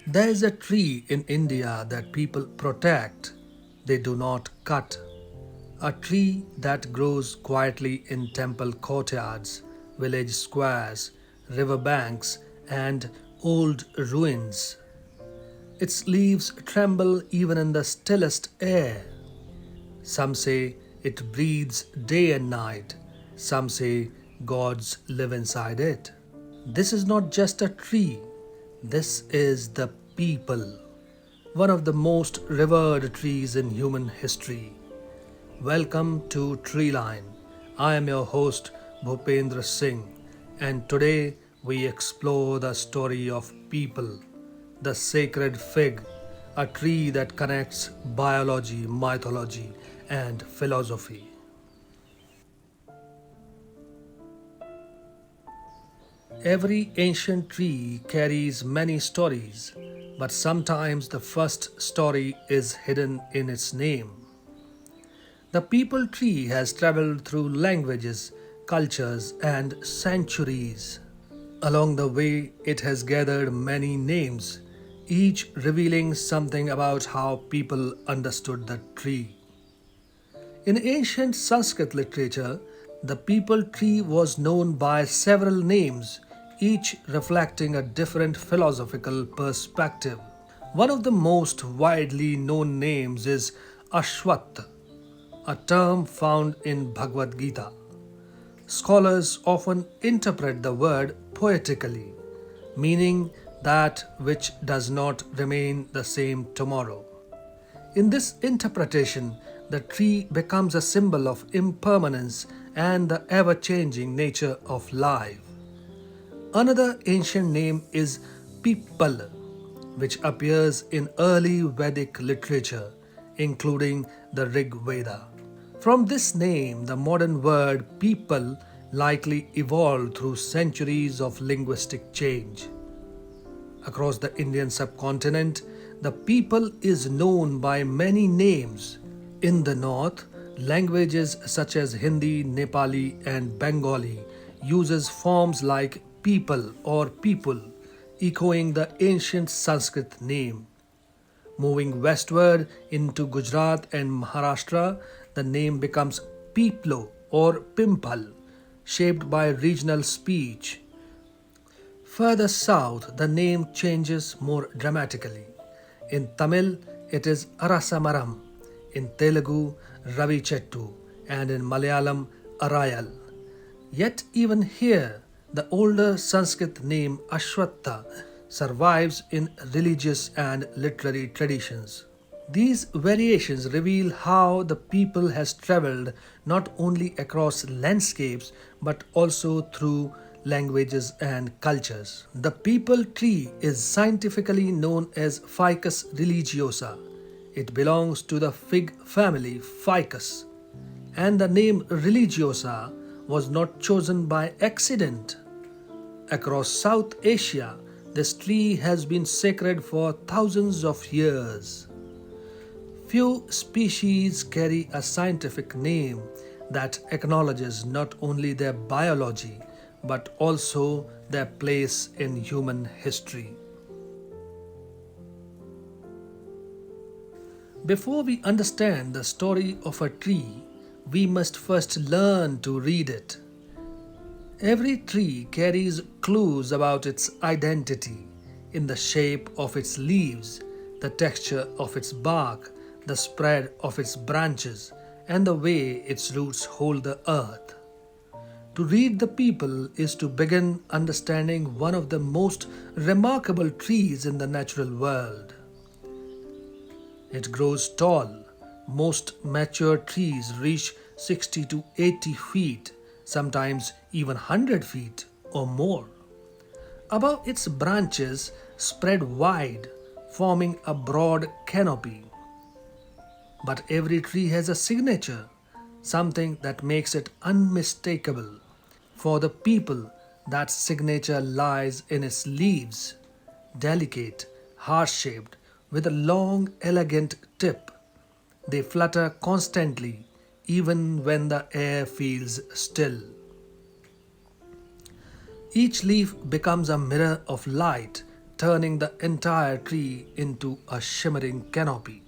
There is a tree in India that people protect, they do not cut. A tree that grows quietly in temple courtyards, village squares, river banks, and old ruins. Its leaves tremble even in the stillest air. Some say it breathes day and night. Some say gods live inside it. This is not just a tree, this is the people, one of the most revered trees in human history. Welcome to Treeline. I am your host Bhupendra Singh, and today we explore the story of Peepal, the sacred fig, a tree that connects biology, mythology, and philosophy. Every ancient tree carries many stories, but sometimes the first story is hidden in its name. The peepal tree has traveled through languages, cultures, and centuries. Along the way, it has gathered many names, each revealing something about how people understood the tree. In ancient Sanskrit literature, the peepal tree was known by several names, each reflecting a different philosophical perspective. One of the most widely known names is Ashvattha, a term found in Bhagavad Gita. Scholars often interpret the word poetically, meaning that which does not remain the same tomorrow. In this interpretation, the tree becomes a symbol of impermanence and the ever changing nature of life. Another ancient name is Peepal, which appears in early Vedic literature, including the Rig Veda. From this name, the modern word people likely evolved through centuries of linguistic change. Across the Indian subcontinent, the people is known by many names. In the north, languages such as Hindi, Nepali, and Bengali uses forms like people or people, echoing the ancient Sanskrit name. Moving westward into Gujarat and Maharashtra, the name becomes Peeplo or Pimpal, shaped by regional speech. Further south, the name changes more dramatically. In Tamil, it is Arasamaram, in Telugu, Ravi Chettu, and in Malayalam, Arayal. Yet, even here, the older Sanskrit name Ashvattha survives in religious and literary traditions. These variations reveal how the people has traveled not only across landscapes but also through languages and cultures. The peepal tree is scientifically known as Ficus religiosa. It belongs to the fig family Ficus, and the name religiosa was not chosen by accident. Across South Asia, this tree has been sacred for thousands of years. Few species carry a scientific name that acknowledges not only their biology but also their place in human history. Before we understand the story of a tree, we must first learn to read it. Every tree carries clues about its identity in the shape of its leaves, the texture of its bark, the spread of its branches, and the way its roots hold the earth. To read the people is to begin understanding one of the most remarkable trees in the natural world. It grows tall. Most mature trees reach 60 to 80 feet, sometimes even 100 feet or more. Above its branches spread wide, forming a broad canopy. But every tree has a signature, something that makes it unmistakable. For the people, that signature lies in its leaves, delicate, heart-shaped, with a long, elegant tip. They flutter constantly, even when the air feels still. Each leaf becomes a mirror of light, turning the entire tree into a shimmering canopy.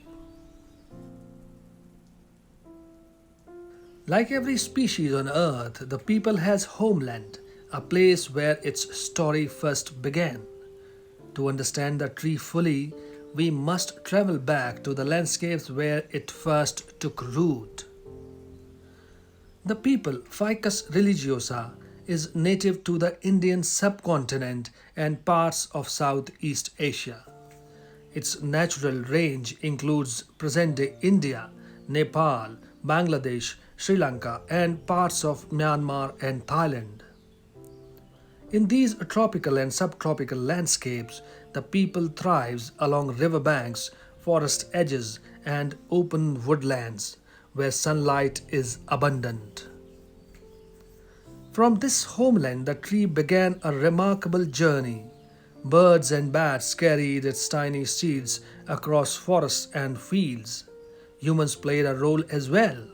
Like every species on earth, the people has homeland, a place where its story first began. To understand the tree fully, we must travel back to the landscapes where it first took root. The people, Ficus religiosa, is native to the Indian subcontinent and parts of Southeast Asia. Its natural range includes present-day India, Nepal, Bangladesh, Sri Lanka, and parts of Myanmar and Thailand. In these tropical and subtropical landscapes, the people thrives along riverbanks, forest edges, and open woodlands where sunlight is abundant. From this homeland, the tree began a remarkable journey. Birds and bats carried its tiny seeds across forests and fields. Humans played a role as well,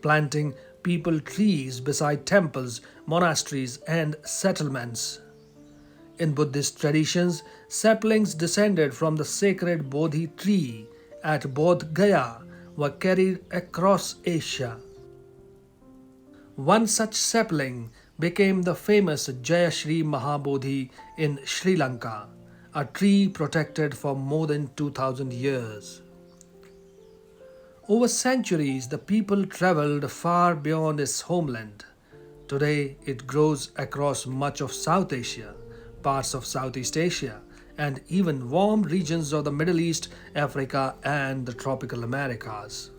planting peepal trees beside temples, monasteries, and settlements. In Buddhist traditions, saplings descended from the sacred Bodhi Tree at Bodh Gaya were carried across Asia. One such sapling became the famous Jayashri Mahabodhi in Sri Lanka, a tree protected for more than 2000 years. Over centuries, the people traveled far beyond its homeland. Today, it grows across much of South Asia, parts of Southeast Asia, and even warm regions of the Middle East, Africa, and the tropical Americas.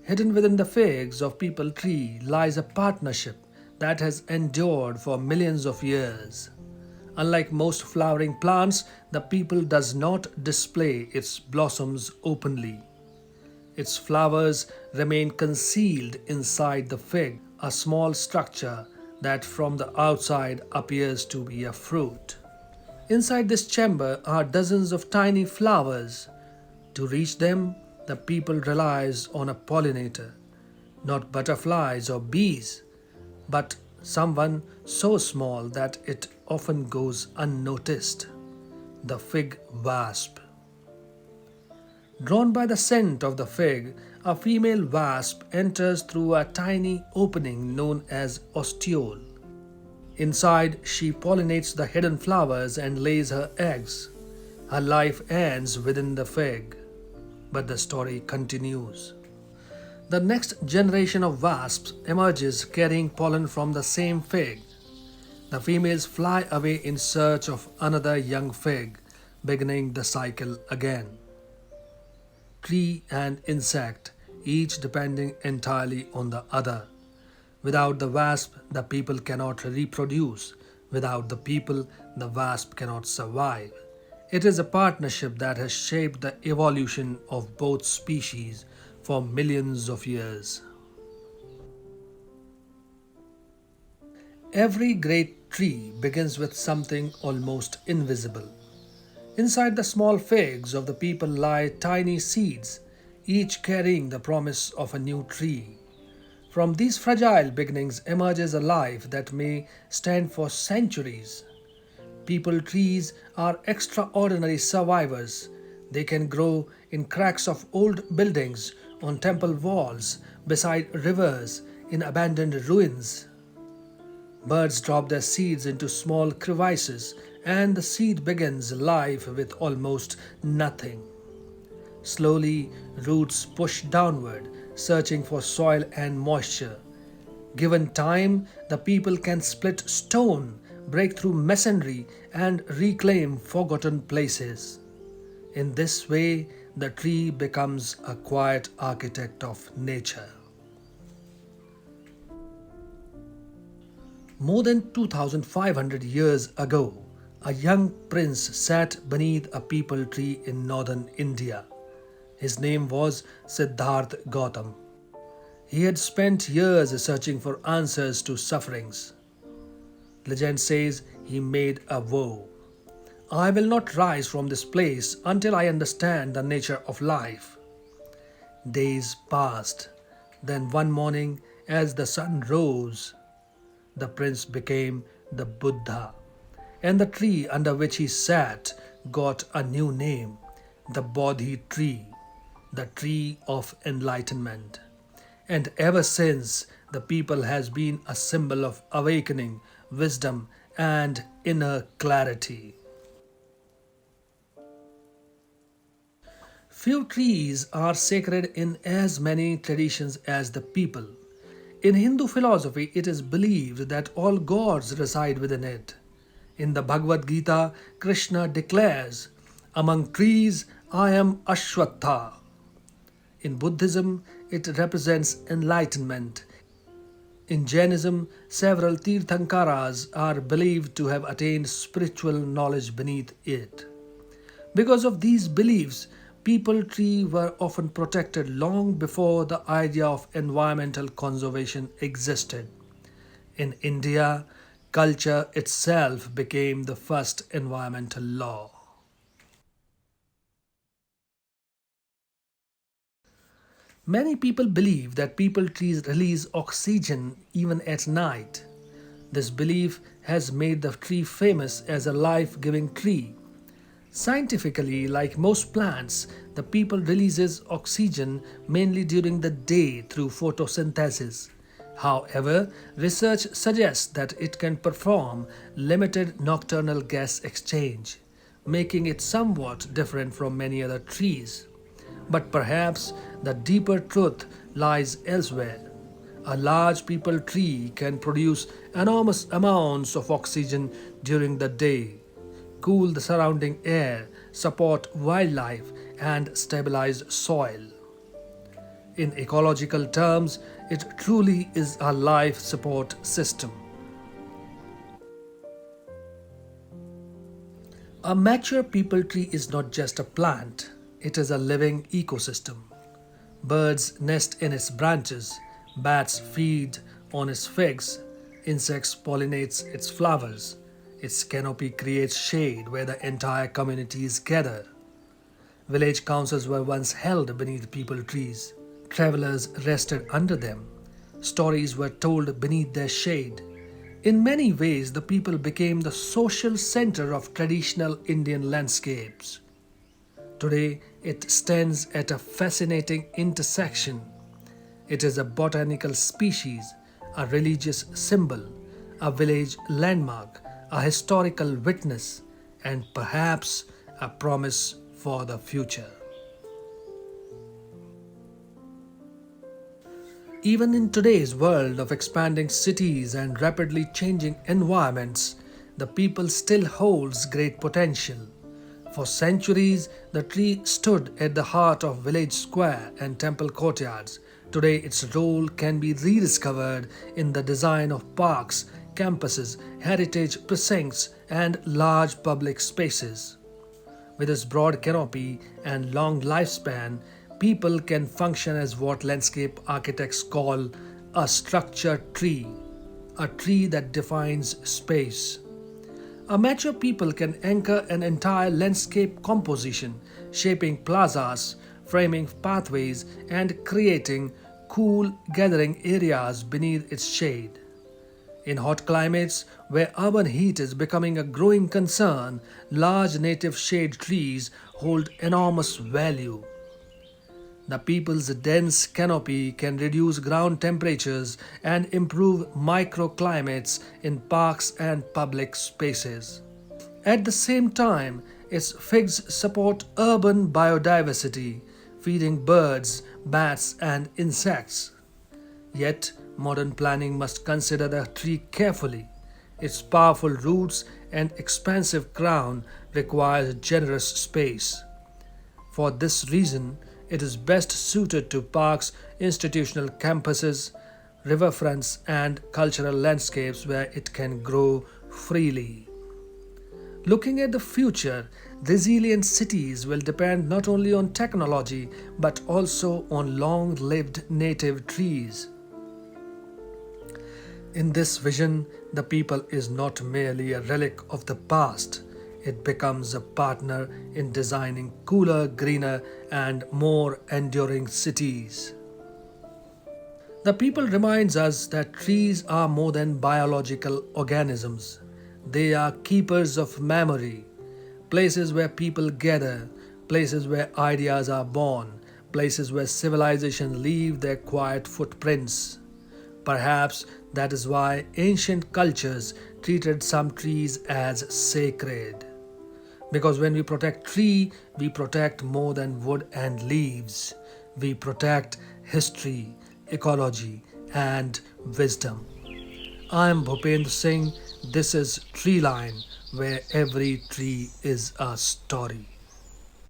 Hidden within the figs of peepal tree lies a partnership that has endured for millions of years. Unlike most flowering plants, the peepal does not display its blossoms openly. Its flowers remain concealed inside the fig, a small structure that from the outside appears to be a fruit. Inside this chamber are dozens of tiny flowers. To reach them, the peepal relies on a pollinator, not butterflies or bees, but someone so small that it often goes unnoticed, the fig wasp. Drawn by the scent of the fig, a female wasp enters through a tiny opening known as ostiole. Inside, she pollinates the hidden flowers and lays her eggs. Her life ends within the fig, but the story continues. The next generation of wasps emerges carrying pollen from the same fig. The females fly away in search of another young fig, beginning the cycle again. Tree and insect, each depending entirely on the other. Without the wasp, the people cannot reproduce. Without the people, the wasp cannot survive. It is a partnership that has shaped the evolution of both species for millions of years. Every great tree begins with something almost invisible. Inside the small figs of the people lie tiny seeds, each carrying the promise of a new tree. From these fragile beginnings emerges a life that may stand for centuries. Peepal trees are extraordinary survivors. They can grow in cracks of old buildings, on temple walls, beside rivers, in abandoned ruins. Birds drop their seeds into small crevices, and the seed begins life with almost nothing. Slowly, roots push downward, searching for soil and moisture. Given time, the people can split stone, break through masonry, and reclaim forgotten places. In this way, the tree becomes a quiet architect of nature. More than 2500 years ago, a young prince sat beneath a peepal tree in northern India. His name was Siddhartha Gautam. He had spent years searching for answers to sufferings. Legend says he made a vow. I will not rise from this place until I understand the nature of life. Days passed. Then one morning, as the sun rose, the prince became the Buddha, and the tree under which he sat got a new name, the Bodhi Tree, the tree of enlightenment. And ever since, the people has been a symbol of awakening, wisdom, and inner clarity. Few trees are sacred in as many traditions as the people. In Hindu philosophy, it is believed that all gods reside within it. In the Bhagavad Gita, Krishna declares, "Among trees, I am Ashvattha." In Buddhism, it represents enlightenment. In Jainism, several Tirthankaras are believed to have attained spiritual knowledge beneath it. Because of these beliefs, people trees were often protected long before the idea of environmental conservation existed. In India, culture itself became the first environmental law. Many people believe that people trees release oxygen even at night. This belief has made the tree famous as a life giving tree. Scientifically, like most plants, the people releases oxygen mainly during the day through photosynthesis. However, research suggests that it can perform limited nocturnal gas exchange, making it somewhat different from many other trees. But perhaps the deeper truth lies elsewhere. A large people tree can produce enormous amounts of oxygen during the day, cool the surrounding air, support wildlife, and stabilize soil. In ecological terms, it truly is a life support system. A mature people tree is not just a plant, it is a living ecosystem. Birds nest in its branches, bats feed on its figs, insects pollinate its flowers. Its canopy creates shade where the entire communities gather. Village councils were once held beneath people trees. Travelers rested under them. Stories were told beneath their shade. In many ways, the people became the social center of traditional Indian landscapes. Today, it stands at a fascinating intersection. It is a botanical species, a religious symbol, a village landmark, a historical witness, and perhaps a promise for the future. Even in today's world of expanding cities and rapidly changing environments, the people still holds great potential. For centuries, the tree stood at the heart of village square and temple courtyards. Today, its role can be rediscovered in the design of parks, campuses, heritage precincts, and large public spaces. With its broad canopy and long lifespan, people can function as what landscape architects call a structured tree, a tree that defines space. A mature people can anchor an entire landscape composition, shaping plazas, framing pathways, and creating cool gathering areas beneath its shade. In hot climates, where urban heat is becoming a growing concern, large native shade trees hold enormous value. The people's dense canopy can reduce ground temperatures and improve microclimates in parks and public spaces. At the same time, its figs support urban biodiversity, feeding birds, bats, and insects. Yet, modern planning must consider the tree carefully. Its powerful roots and expansive crown require generous space. For this reason, it is best suited to parks, institutional campuses, riverfronts, and cultural landscapes where it can grow freely. Looking at the future, resilient cities will depend not only on technology but also on long lived native trees. In this vision, the people is not merely a relic of the past, it becomes a partner in designing cooler, greener, and more enduring cities. The people reminds us that trees are more than biological organisms. They are keepers of memory, places where people gather, places where ideas are born, places where civilization leave their quiet footprints. Perhaps that is why ancient cultures treated some trees as sacred. Because when we protect tree, we protect more than wood and leaves. We protect history, ecology, and wisdom. I am Bhupendra Singh. This is Treeline, where every tree is a story.